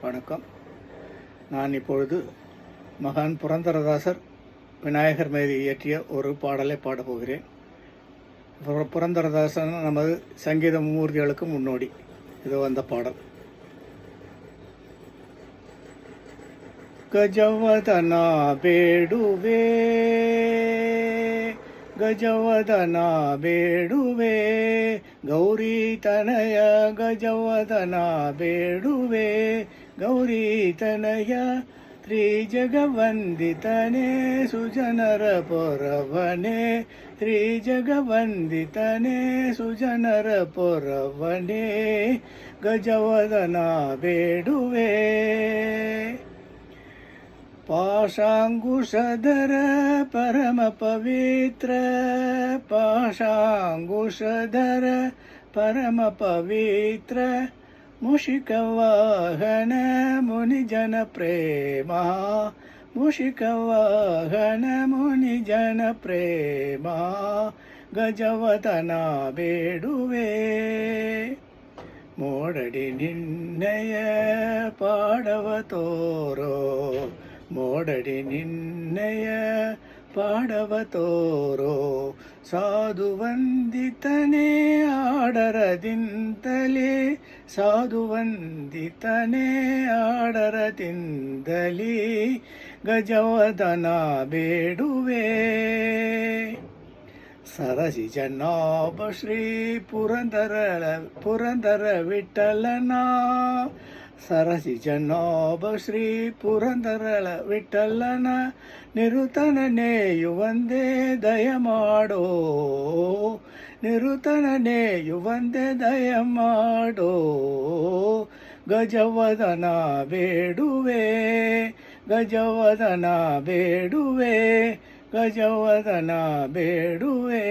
வணக்கம். நான் இப்பொழுது மகான் புரந்தரதாசர் விநாயகர் மீது இயற்றிய ஒரு பாடலை பாடப்போகிறேன். புரந்தரதாசன் நமது சங்கீத மூர்த்திகளுக்கு முன்னோடி. இது அந்த பாடல். ಗಜವದನ ಬೇಡುವೆ, ಗಜವದನ ಬೇಡುವೆ, ಗೌರಿ ತನಯ ಗಜವದನ ಬೇಡುವೆ, ಗೌರಿ ತನಯ ತ್ರಿಜಗವಂದಿತನೇ ಸುಜನರ ಪೊರವನೇ, ತ್ರಿಜಗವಂದಿತನೇ ಸುಜನರ ಪೊರವನೇ, ಗಜವದನ ಬೇಡುವೆ. ಪಾಶಾಂಗುಶಧರ ಪರಮ ಪವಿತ್ರ, ಪಾಶಾಂಗುಶಧರ ಪರಮ ಪವಿತ್ರ, ಮುಷಿಕವಾಹನ ಮುನಿಜನ ಪ್ರೇಮ, ಮುಷಿಕವಾಹನ ಮುನಿಜನ ಪ್ರೇಮ, ಗಜವದನ ಬೇಡುವೆ. ಮೋಡಡಿ ನಿನ್ನಯ ಪಾಡವ ತೋರೋ, ಮೋಡಡಿ ನಿನ್ನಯ ಪಾಡವ ತೋರೋ, ಸಾಧು ವಂದಿತನೇ ಆಡರದಿಂದಲೇ, ಸಾಧು ವಂದಿತನೇ ಆಡರದಿಂದಲೇ, ಗಜವದನ ಬೇಡುವೆ. ಸರಸಿ ಜನಾಭ ಶ್ರೀ ಪುರಂದರ ವಿಠಲನ, ಸರಸಿ ಜನಾಭ ಶ್ರೀ ಪುರಂದರ ವಿಠಲನ, ನಿರುತನ ನೇಯುವಂದೇ ದಯ ಮಾಡೋ, ನಿರುತನ ನೇಯುವಂದೇ ದಯ ಮಾಡೋ, ಗಜವದನ ಬೇಡುವೆ, ಗಜವದನ ಬೇಡುವೆ, ಗಜವದನ ಬೇಡುವೆ.